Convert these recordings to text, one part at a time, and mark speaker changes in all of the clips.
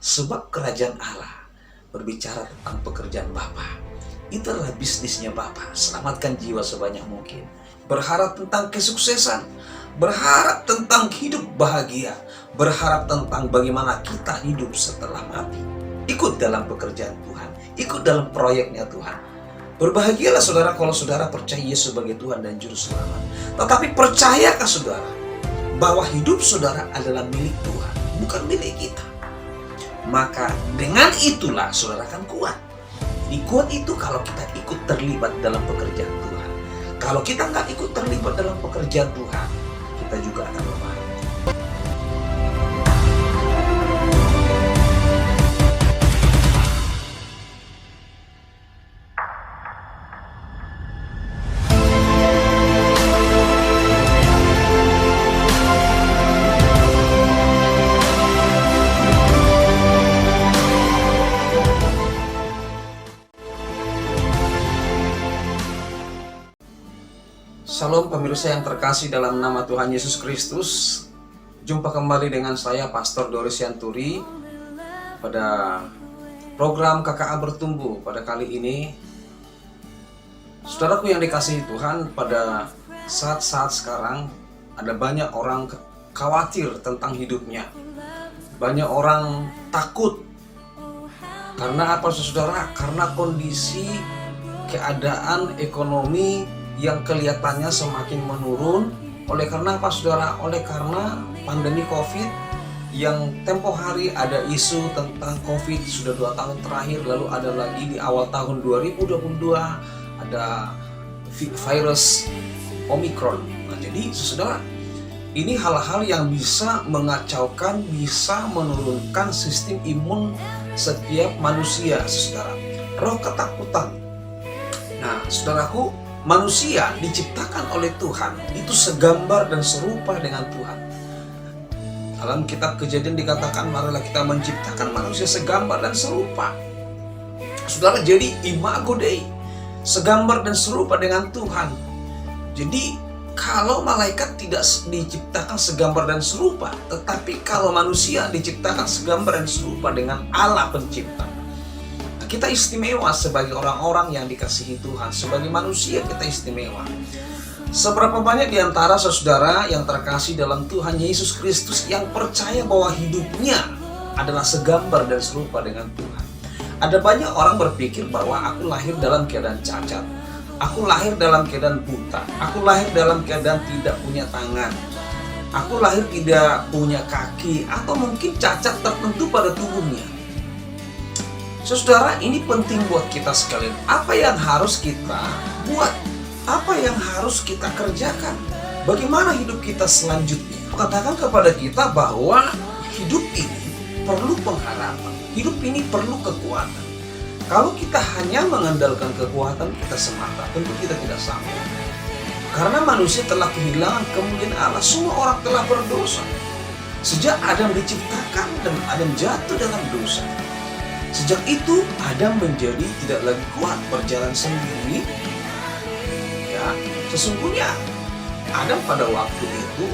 Speaker 1: Sebab kerajaan Allah berbicara tentang pekerjaan Bapa. Itu adalah bisnisnya Bapa. Selamatkan jiwa sebanyak mungkin. Berharap tentang kesuksesan, berharap tentang hidup bahagia, berharap tentang bagaimana kita hidup setelah mati. Ikut dalam pekerjaan Tuhan, ikut dalam proyeknya Tuhan. Berbahagialah saudara kalau saudara percaya Yesus sebagai Tuhan dan Juru Selamat. Tetapi percayakah saudara bahwa hidup saudara adalah milik Tuhan, bukan milik kita? Maka dengan itulah saudara akan kuat. Jadi kuat itu kalau kita ikut terlibat dalam pekerjaan Tuhan. Kalau kita nggak ikut terlibat dalam pekerjaan Tuhan, kita juga akan lemah. Salam pemirsa yang terkasih dalam nama Tuhan Yesus Kristus. Jumpa kembali dengan saya Pastor Doris Yanturi pada program KKA Bertumbuh. Pada kali ini, saudaraku yang dikasihi Tuhan, pada saat-saat sekarang ada banyak orang khawatir tentang hidupnya. Banyak orang takut. Karena apa saudara? Karena kondisi keadaan ekonomi yang kelihatannya semakin menurun. Oleh karena apa saudara? Oleh karena pandemi COVID yang tempo hari ada isu tentang COVID sudah 2 tahun terakhir, lalu ada lagi di awal tahun 2022 ada virus Omicron. Nah, jadi saudara, ini hal-hal yang bisa mengacaukan, bisa menurunkan sistem imun setiap manusia, saudara. Roh ketakutan. Nah, saudaraku, manusia diciptakan oleh Tuhan itu segambar dan serupa dengan Tuhan. Dalam kitab Kejadian dikatakan, marilah kita menciptakan manusia segambar dan serupa. Saudara, jadi imago Dei, segambar dan serupa dengan Tuhan. Jadi kalau malaikat tidak diciptakan segambar dan serupa, tetapi kalau manusia diciptakan segambar dan serupa dengan Allah pencipta. Kita istimewa sebagai orang-orang yang dikasihi Tuhan. Sebagai manusia kita istimewa. Seberapa banyak di antara saudara yang terkasih dalam Tuhan Yesus Kristus yang percaya bahwa hidupnya adalah segambar dan serupa dengan Tuhan. Ada banyak orang berpikir bahwa aku lahir dalam keadaan cacat, aku lahir dalam keadaan buta, aku lahir dalam keadaan tidak punya tangan, aku lahir tidak punya kaki, atau mungkin cacat tertentu pada tubuhnya. Saudara, ini penting buat kita sekalian. Apa yang harus kita buat? Apa yang harus kita kerjakan? Bagaimana hidup kita selanjutnya? Katakan kepada kita bahwa hidup ini perlu pengharapan. Hidup ini perlu kekuatan. Kalau kita hanya mengandalkan kekuatan kita semata, tentu kita tidak sanggup. Karena manusia telah kehilangan kemuliaan Allah. Semua orang telah berdosa. Sejak Adam diciptakan dan Adam jatuh dalam dosa. Sejak itu Adam menjadi tidak lagi kuat berjalan sendiri. Ya, sesungguhnya Adam pada waktu itu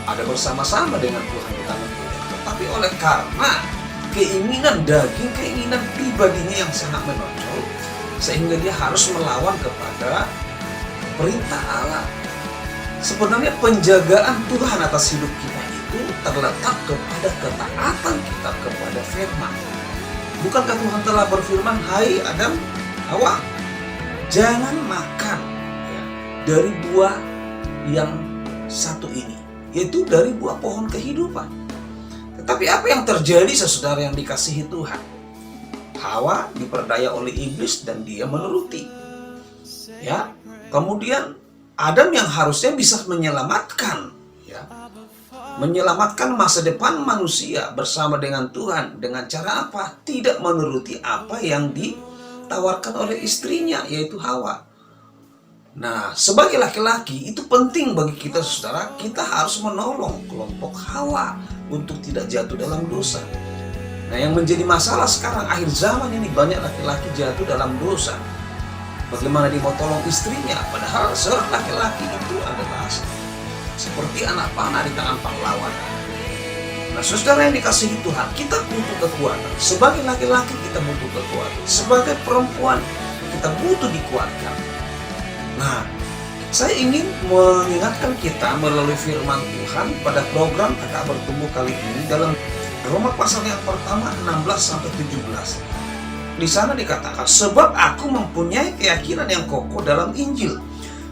Speaker 1: ada bersama-sama dengan Tuhan di taman Eden. Tetapi oleh karena keinginan daging, keinginan pribadinya yang sangat menonjol, sehingga dia harus melawan kepada perintah Allah. Sebenarnya penjagaan Tuhan atas hidup kita itu terletak kepada ketaatan kita kepada firman. Bukankah Tuhan telah berfirman, hai Adam, Hawa, jangan makan dari buah yang satu ini, yaitu dari buah pohon kehidupan. Tetapi apa yang terjadi saudara yang dikasihi Tuhan? Hawa diperdaya oleh iblis dan dia menuruti. Ya, kemudian Adam yang harusnya bisa menyelamatkan, menyelamatkan masa depan manusia bersama dengan Tuhan. Dengan cara apa? Tidak menuruti apa yang ditawarkan oleh istrinya, yaitu Hawa. Nah, sebagai laki-laki itu penting bagi kita saudara. Kita harus menolong kelompok Hawa untuk tidak jatuh dalam dosa. Nah, yang menjadi masalah sekarang akhir zaman ini, banyak laki-laki jatuh dalam dosa. Bagaimana dia mau tolong istrinya? Padahal seorang laki-laki itu adalah seperti anak panah di tangan pahlawan. Nah, saudara yang dikasihi Tuhan, kita butuh kekuatan. Sebagai laki-laki kita butuh kekuatan. Sebagai perempuan kita butuh dikuatkan. Nah, saya ingin mengingatkan kita melalui firman Tuhan pada program Kakak Bertumbuh kali ini dalam Roma pasal yang pertama 16-17. Di sana dikatakan, sebab aku mempunyai keyakinan yang kokoh dalam Injil.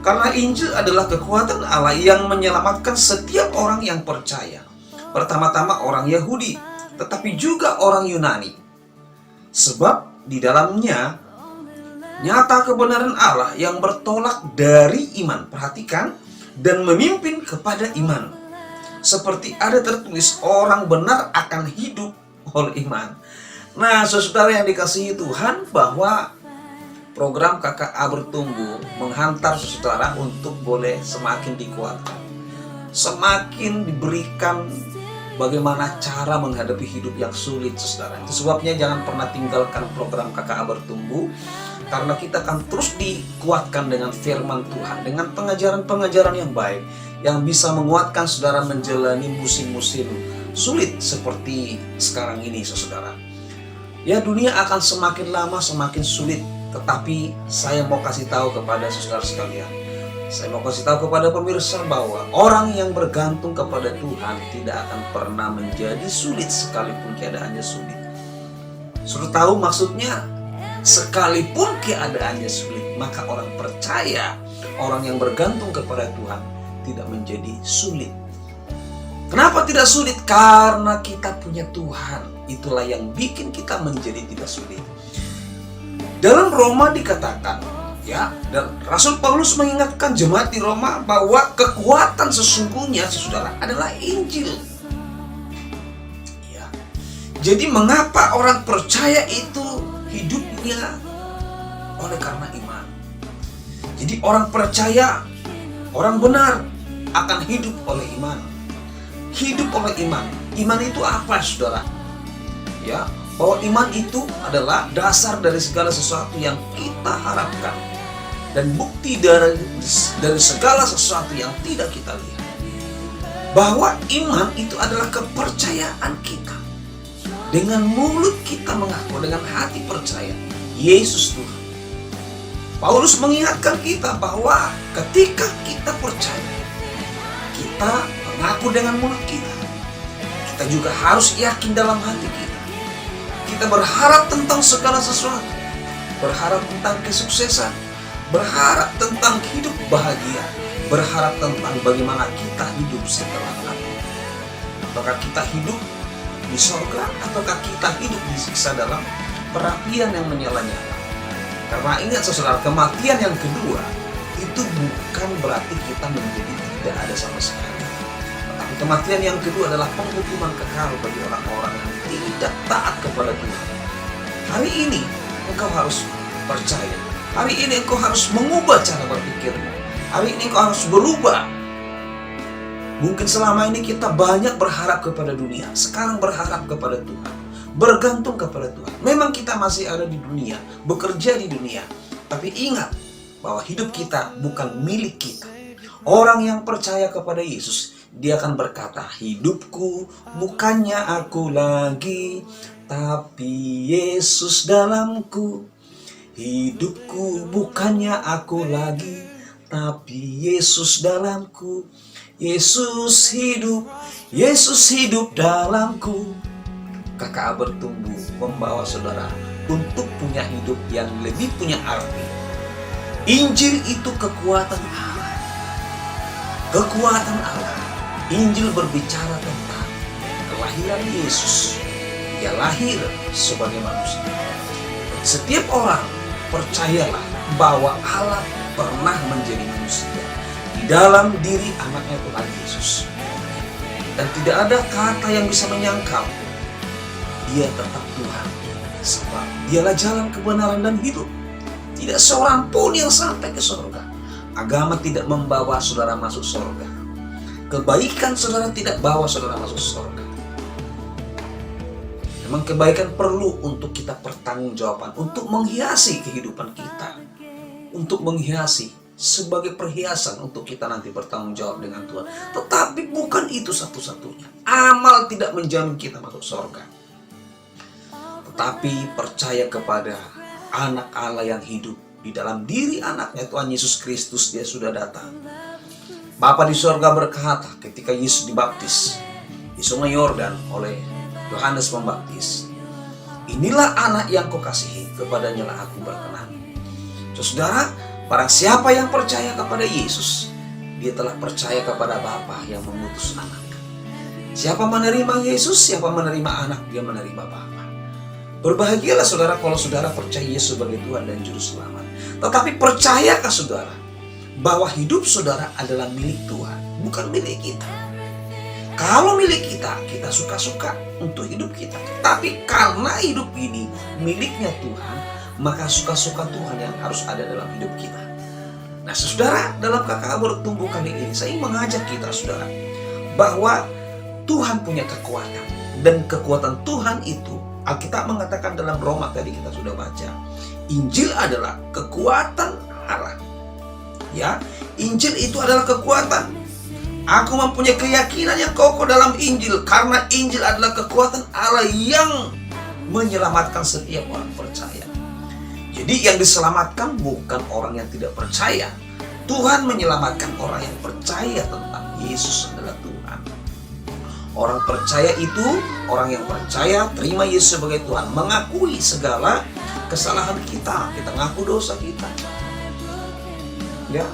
Speaker 1: Karena Injil adalah kekuatan Allah yang menyelamatkan setiap orang yang percaya. Pertama-tama orang Yahudi, tetapi juga orang Yunani. Sebab di dalamnya nyata kebenaran Allah yang bertolak dari iman. Perhatikan, dan memimpin kepada iman. Seperti ada tertulis, orang benar akan hidup oleh iman. Nah, saudara yang dikasihi Tuhan, bahwa program KKA Bertumbuh menghantar saudara untuk boleh semakin dikuatkan, semakin diberikan bagaimana cara menghadapi hidup yang sulit, saudara. Itu sebabnya jangan pernah tinggalkan program KKA Bertumbuh, karena kita akan terus dikuatkan dengan firman Tuhan, dengan pengajaran-pengajaran yang baik, yang bisa menguatkan saudara menjalani musim-musim sulit seperti sekarang ini, saudara. Ya, dunia akan semakin lama semakin sulit, tetapi saya mau kasih tahu kepada saudara sekalian, saya mau kasih tahu kepada pemirsa bahwa orang yang bergantung kepada Tuhan tidak akan pernah menjadi sulit sekalipun keadaannya sulit. Sudah tahu maksudnya? Sekalipun keadaannya sulit, maka orang percaya, orang yang bergantung kepada Tuhan tidak menjadi sulit. Kenapa tidak sulit? Karena kita punya Tuhan. Itulah yang bikin kita menjadi tidak sulit. Dalam Roma dikatakan, ya, dan Rasul Paulus mengingatkan jemaat di Roma bahwa kekuatan sesungguhnya, saudara, adalah Injil. Ya. Jadi mengapa orang percaya itu hidupnya oleh karena iman? Jadi orang percaya, orang benar akan hidup oleh iman. Hidup oleh iman. Iman itu apa, saudara? Ya, bahwa iman itu adalah dasar dari segala sesuatu yang kita harapkan dan bukti dari segala sesuatu yang tidak kita lihat. Bahwa iman itu adalah kepercayaan kita. Dengan mulut kita mengaku, dengan hati percaya Yesus Tuhan. Paulus mengingatkan kita bahwa ketika kita percaya, kita mengaku dengan mulut kita, kita juga harus yakin dalam hati kita. Kita berharap tentang segala sesuatu, berharap tentang kesuksesan, berharap tentang hidup bahagia, berharap tentang bagaimana kita hidup setelah mati. Apakah kita hidup di sorga ataukah kita hidup disiksa dalam perapian yang menyala-nyala? Karena ingat, saudara, kematian yang kedua itu bukan berarti kita menjadi tidak ada sama sekali. Tetapi kematian yang kedua adalah penghukuman kekal bagi orang-orang yang tidak taat kepada Tuhan. Hari ini engkau harus percaya. Hari ini engkau harus mengubah cara berpikirmu. Hari ini engkau harus berubah. Mungkin selama ini kita banyak berharap kepada dunia. Sekarang berharap kepada Tuhan. Bergantung kepada Tuhan. Memang kita masih ada di dunia, bekerja di dunia. Tapi ingat bahwa hidup kita bukan milik kita. Orang yang percaya kepada Yesus, dia akan berkata, hidupku bukannya aku lagi, tapi Yesus dalamku. Hidupku bukannya aku lagi, tapi Yesus dalamku. Yesus hidup dalamku. KKA Bertumbuh membawa saudara untuk punya hidup yang lebih punya arti. Injil itu kekuatan Allah. Kekuatan Allah. Injil berbicara tentang kelahiran Yesus. Dia lahir sebagai manusia. Setiap orang percayalah bahwa Allah pernah menjadi manusia di dalam diri anaknya Tuhan Yesus. Dan tidak ada kata yang bisa menyangkal. Dia tetap Tuhan. Sebab dialah jalan kebenaran dan hidup. Tidak seorang pun yang sampai ke surga. Agama tidak membawa saudara masuk surga. Kebaikan saudara tidak bawa saudara masuk surga. Memang kebaikan perlu untuk kita pertanggungjawaban, untuk menghiasi kehidupan kita, untuk menghiasi sebagai perhiasan untuk kita nanti bertanggung jawab dengan Tuhan. Tetapi bukan itu satu-satunya. Amal tidak menjamin kita masuk surga. Tetapi percaya kepada anak Allah yang hidup di dalam diri anaknya Tuhan Yesus Kristus, dia sudah datang. Bapa di surga berkata ketika Yesus dibaptis di Sungai Yordan oleh Yohanes Pembaptis, inilah anak yang kau kasihi, kepadanya lah aku berkenan. Saudara, barang siapa yang percaya kepada Yesus, dia telah percaya kepada Bapa yang mengutus anak. Siapa menerima Yesus, siapa menerima anak, dia menerima Bapa. Berbahagialah saudara kalau saudara percaya Yesus sebagai Tuhan dan Juru Selamat. Tetapi percayakah saudara bahwa hidup saudara adalah milik Tuhan, bukan milik kita? Kalau milik kita, kita suka-suka untuk hidup kita. Tapi karena hidup ini miliknya Tuhan, maka suka-suka Tuhan yang harus ada dalam hidup kita. Nah saudara, dalam KKA Bertumbuh kali ini saya ingin mengajak kita saudara bahwa Tuhan punya kekuatan. Dan kekuatan Tuhan itu, Alkitab mengatakan dalam Roma tadi kita sudah baca, Injil adalah kekuatan Allah. Ya, Injil itu adalah kekuatan. Aku mempunyai keyakinan yang kokoh dalam Injil, karena Injil adalah kekuatan Allah yang menyelamatkan setiap orang percaya. Jadi yang diselamatkan bukan orang yang tidak percaya. Tuhan menyelamatkan orang yang percaya tentang Yesus adalah Tuhan. Orang percaya itu, orang yang percaya terima Yesus sebagai Tuhan, mengakui segala kesalahan kita. Kita mengaku dosa kita. Ya,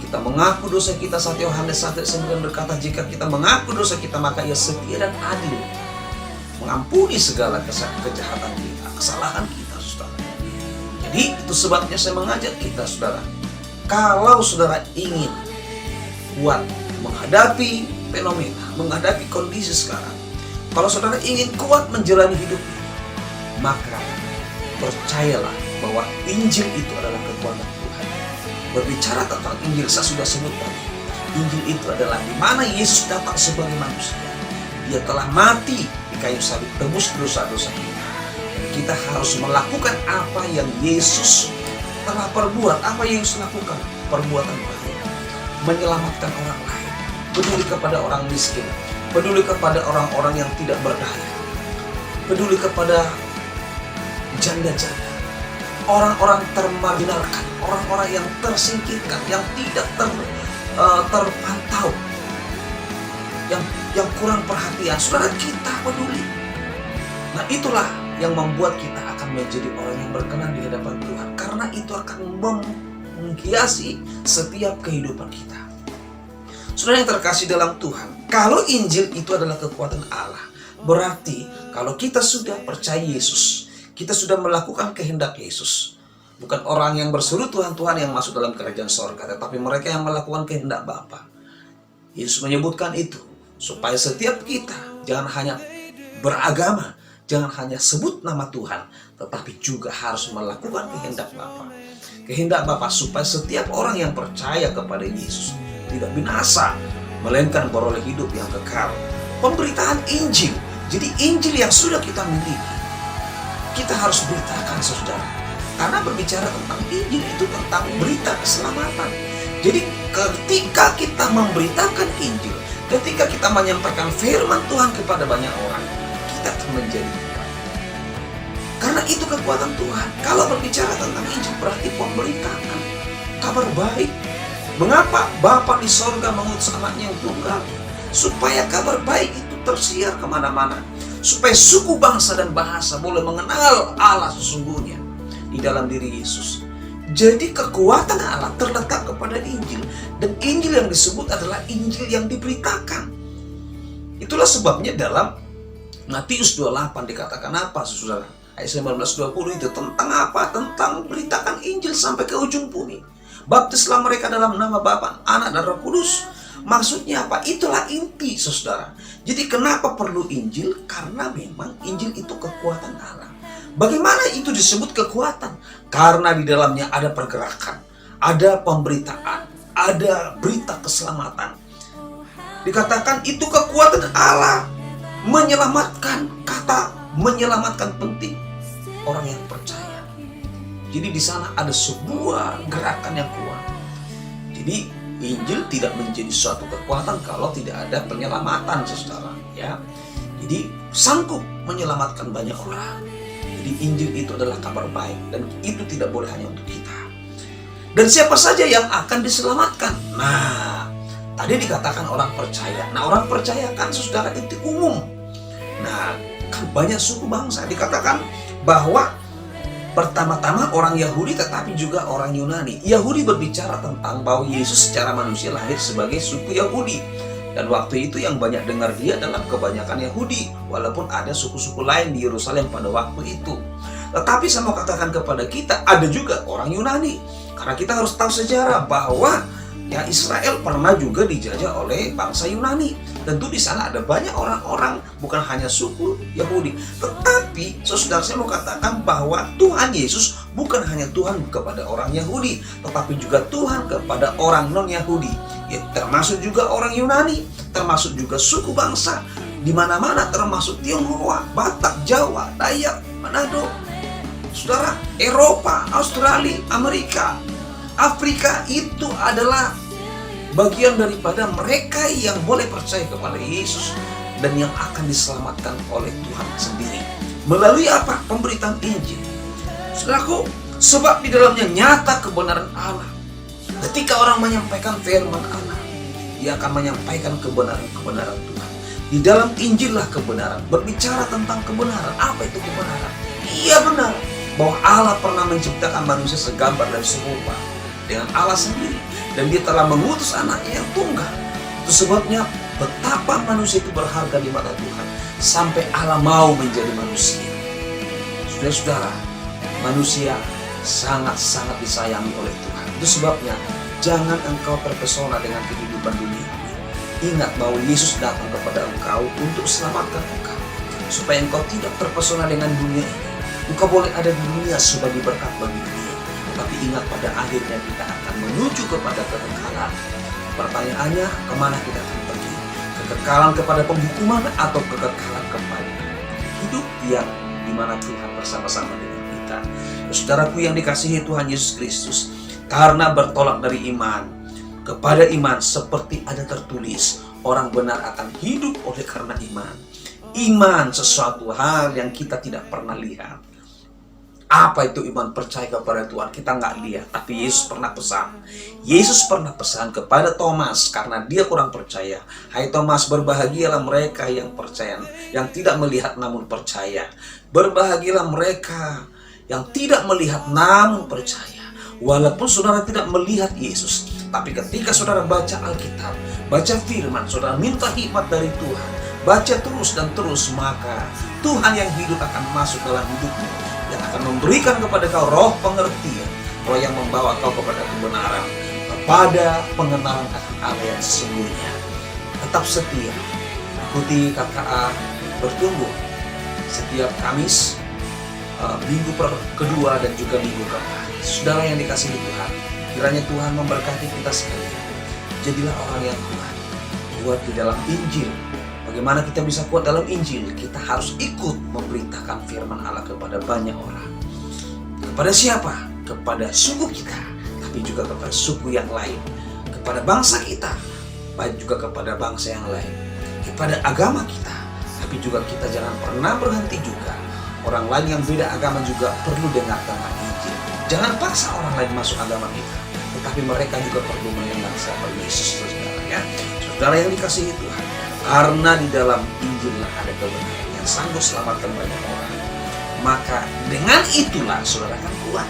Speaker 1: kita mengaku dosa kita. Saat Yohanes 1:9 berkata, jika kita mengaku dosa kita, maka Ia setia dan adil mengampuni segala kejahatan kita, kesalahan kita, saudara. Jadi itu sebabnya saya mengajak kita, saudara, kalau saudara ingin kuat menghadapi fenomena, menghadapi kondisi sekarang, kalau saudara ingin kuat menjalani hidup ini, maka percayalah bahwa Injil itu adalah kekuatan Tuhan. Berbicara tentang Injil, saya sudah sebut tadi, Injil itu adalah di mana Yesus datang sebagai manusia. Dia telah mati di kayu salib, tebus dosa-dosa kita. Kita harus melakukan apa yang Yesus telah perbuat. Apa yang Yesus lakukan? Perbuatan baik, menyelamatkan orang lain, peduli kepada orang miskin, peduli kepada orang-orang yang tidak berdaya, peduli kepada janda-janda, orang-orang termarginalkan, orang-orang yang tersingkirkan, yang tidak terpantau, yang kurang perhatian. Saudara, kita peduli. Nah itulah yang membuat kita akan menjadi orang yang berkenan di hadapan Tuhan, karena itu akan menghiasi setiap kehidupan kita. Saudara yang terkasih dalam Tuhan, kalau Injil itu adalah kekuatan Allah, berarti kalau kita sudah percaya Yesus, kita sudah melakukan kehendak Yesus. Bukan orang yang berseru Tuhan, Tuhan yang masuk dalam kerajaan sorga, tetapi mereka yang melakukan kehendak Bapa. Yesus menyebutkan itu supaya setiap kita jangan hanya beragama, jangan hanya sebut nama Tuhan, tetapi juga harus melakukan kehendak Bapa. Kehendak Bapa supaya setiap orang yang percaya kepada Yesus tidak binasa, melainkan beroleh hidup yang kekal. Pemberitaan Injil. Jadi Injil yang sudah kita miliki, kita harus beritakan, saudara. Karena berbicara tentang Injil itu tentang berita keselamatan. Jadi ketika kita memberitakan Injil, ketika kita menyampaikan firman Tuhan kepada banyak orang, kita akan menjadi kuat. Karena itu kekuatan Tuhan. Kalau berbicara tentang Injil berarti pemberitaan kabar baik. Mengapa Bapa di sorga mengutus anaknya yang tunggal? Supaya kabar baik itu tersiar kemana-mana. Supaya suku, bangsa, dan bahasa boleh mengenal Allah sesungguhnya di dalam diri Yesus. Jadi kekuatan Allah terletak kepada Injil. Dan Injil yang disebut adalah Injil yang diberitakan. Itulah sebabnya dalam Matius 28 dikatakan apa, saudara? Ayat 19-20 itu tentang apa? Tentang beritakan Injil sampai ke ujung bumi. Baptislah mereka dalam nama Bapa, Anak, dan Roh Kudus. Maksudnya apa? Itulah inti, saudara. Jadi kenapa perlu Injil? Karena memang Injil itu kekuatan Allah. Bagaimana itu disebut kekuatan? Karena di dalamnya ada pergerakan, ada pemberitaan, ada berita keselamatan. Dikatakan itu kekuatan Allah menyelamatkan. Kata menyelamatkan penting orang yang percaya. Jadi di sana ada sebuah gerakan yang kuat. Jadi Injil tidak menjadi suatu kekuatan kalau tidak ada penyelamatan, saudara. Ya, jadi sanggup menyelamatkan banyak orang. Jadi Injil itu adalah kabar baik dan itu tidak boleh hanya untuk kita. Dan siapa saja yang akan diselamatkan? Nah, tadi dikatakan orang percaya. Nah, orang percaya kan saudara itu umum. Nah, kan banyak suku bangsa. Dikatakan bahwa pertama-tama orang Yahudi tetapi juga orang Yunani. Yahudi berbicara tentang bahwa Yesus secara manusia lahir sebagai suku Yahudi. Dan waktu itu yang banyak dengar dia adalah kebanyakan Yahudi. Walaupun ada suku-suku lain di Yerusalem pada waktu itu. Tetapi saya mau katakan kepada kita, ada juga orang Yunani. Karena kita harus tahu sejarah bahwa ya Israel pernah juga dijajah oleh bangsa Yunani. Tentu di sana ada banyak orang-orang, bukan hanya suku Yahudi. Tetapi saudara, saya mau katakan bahwa Tuhan Yesus bukan hanya Tuhan kepada orang Yahudi, tetapi juga Tuhan kepada orang non-Yahudi. Ya, termasuk juga orang Yunani, termasuk juga suku bangsa di mana-mana, termasuk Tionghoa, Batak, Jawa, Dayak, Manado. Saudara, Eropa, Australia, Amerika, Afrika itu adalah bagian daripada mereka yang boleh percaya kepada Yesus dan yang akan diselamatkan oleh Tuhan sendiri. Melalui apa? Pemberitaan Injil. Saudaraku, sebab di dalamnya nyata kebenaran Allah. Ketika orang menyampaikan firman Allah, dia akan menyampaikan kebenaran-kebenaran Tuhan. Di dalam Injil lah kebenaran. Berbicara tentang kebenaran. Apa itu kebenaran? Iya benar bahwa Allah pernah menciptakan manusia segambar dan serupa dengan Allah sendiri. Dan dia telah mengutus anaknya yang tunggal. Itu sebabnya betapa manusia itu berharga di mata Tuhan. Sampai Allah mau menjadi manusia. Saudara-saudara, manusia sangat-sangat disayangi oleh Tuhan. Itu sebabnya jangan engkau terpesona dengan kehidupan dunia. Ingat bahwa Yesus datang kepada engkau untuk selamatkan engkau. Supaya engkau tidak terpesona dengan dunia ini. Engkau boleh ada di dunia sebagai berkat bagi dunia. Tapi ingat pada akhirnya kita akan menuju kepada kekekalan. Pertanyaannya, kemana kita akan pergi? Kekekalan kepada penghukuman atau kekekalan kepada hidup yang dimana Tuhan bersama-sama dengan kita. Saudaraku yang dikasihi Tuhan Yesus Kristus, karena bertolak dari iman kepada iman seperti ada tertulis, orang benar akan hidup oleh karena iman. Iman sesuatu hal yang kita tidak pernah lihat. Apa itu iman? Percaya kepada Tuhan. Kita nggak lihat, tapi Yesus pernah pesan. Yesus pernah pesan kepada Thomas karena dia kurang percaya. Hai Thomas, berbahagialah mereka yang percaya, yang tidak melihat namun percaya. Berbahagialah mereka yang tidak melihat namun percaya. Walaupun saudara tidak melihat Yesus, tapi ketika saudara baca Alkitab, baca firman, saudara minta hikmat dari Tuhan, baca terus dan terus, maka Tuhan yang hidup akan masuk dalam hidupmu, yang akan memberikan kepada kau roh pengertian, roh yang membawa kau kepada kebenaran, kepada pengenalan akan Allah yang sesungguhnya. Tetap setia, ikuti KKA bertumbuh setiap Kamis, minggu kedua dan juga minggu keempat. Saudara yang dikasihi Tuhan, kiranya Tuhan memberkati kita sekalian. Jadilah orang yang kuat di dalam Injil. Bagaimana kita bisa kuat dalam Injil? Kita harus ikut memberitakan firman Allah kepada banyak orang. Kepada siapa? Kepada suku kita, tapi juga kepada suku yang lain. Kepada bangsa kita, baik juga kepada bangsa yang lain. Kepada agama kita, tapi juga kita jangan pernah berhenti juga. Orang lain yang beda agama juga perlu dengar tentang Injil. Jangan paksa orang lain masuk agama kita, tetapi mereka juga perlu mendengar siapa Yesus, saudara ya. Saudara yang dikasihi Tuhan, karena di dalam Injil ada kebenaran yang sanggup selamatkan banyak orang. Maka dengan itulah saudara akan kuat.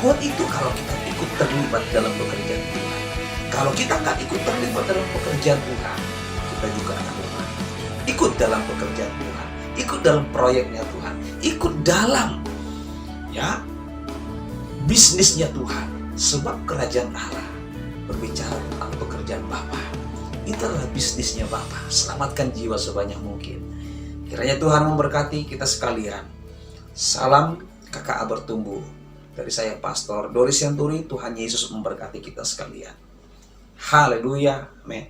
Speaker 1: Kuat itu kalau kita ikut terlibat dalam pekerjaan Tuhan. Kalau kita nggak ikut terlibat dalam pekerjaan Tuhan, kita juga akan lemah. Ikut dalam pekerjaan Tuhan, ikut dalam proyeknya Tuhan, ikut dalam bisnisnya Tuhan. Sebab kerajaan Allah berbicara tentang pekerjaan Bapa. Itulah bisnisnya Bapa. Selamatkan jiwa sebanyak mungkin. Kiranya Tuhan memberkati kita sekalian. Salam KKA bertumbuh. Dari saya Pastor Doris Yanturi. Tuhan Yesus memberkati kita sekalian. Haleluya. Amin.